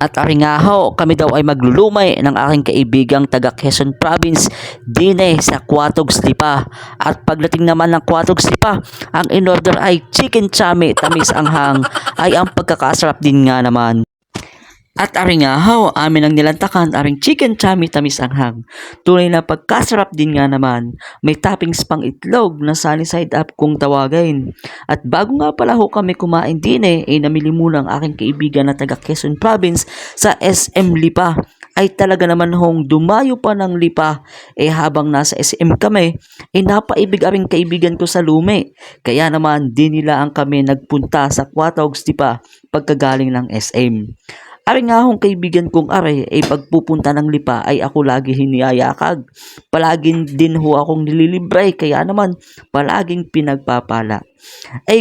At aringaho, kami daw ay maglulumay ng aking kaibigang taga Quezon Province dine sa Quatogs Lipa. At pagdating naman ng Quatogs Lipa, ang in-order ay chicken chami tamis anghang ay ang pagkakasarap din nga naman. At aringaho, amin ang nilantakan aring chicken chami tamis anghang. Tunay na pagkasarap din nga naman. May toppings pang itlog na sunny side up kung tawagin. At bago nga pala ho kami kumain din namili muna ang aking kaibigan na taga Quezon Province sa SM Lipa. Ay talaga naman hong dumayo pa ng Lipa. Habang nasa SM kami, napaibig aring kaibigan ko sa Lume. Kaya naman din nila ang kami nagpunta sa Quatogs Lipa pagkagaling ng SM. Ari nga akong kaibigan kong pagpupunta ng Lipa ay ako lagi hiniyayakag. Palaging din ho akong nililibre, kaya naman palaging pinagpapala.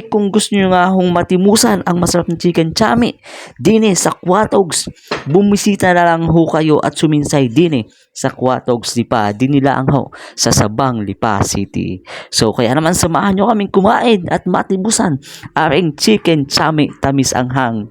Kung gusto nyo nga hong matimusan ang masarap ng chicken chami, dine sa Quatogs, bumisita na lang ho kayo at suminsay dine sa Quatogs Lipa, dinila ang ho sa Sabang Lipa City. So kaya naman samahan nyo kaming kumain at matimusan aring chicken chami tamis anghang.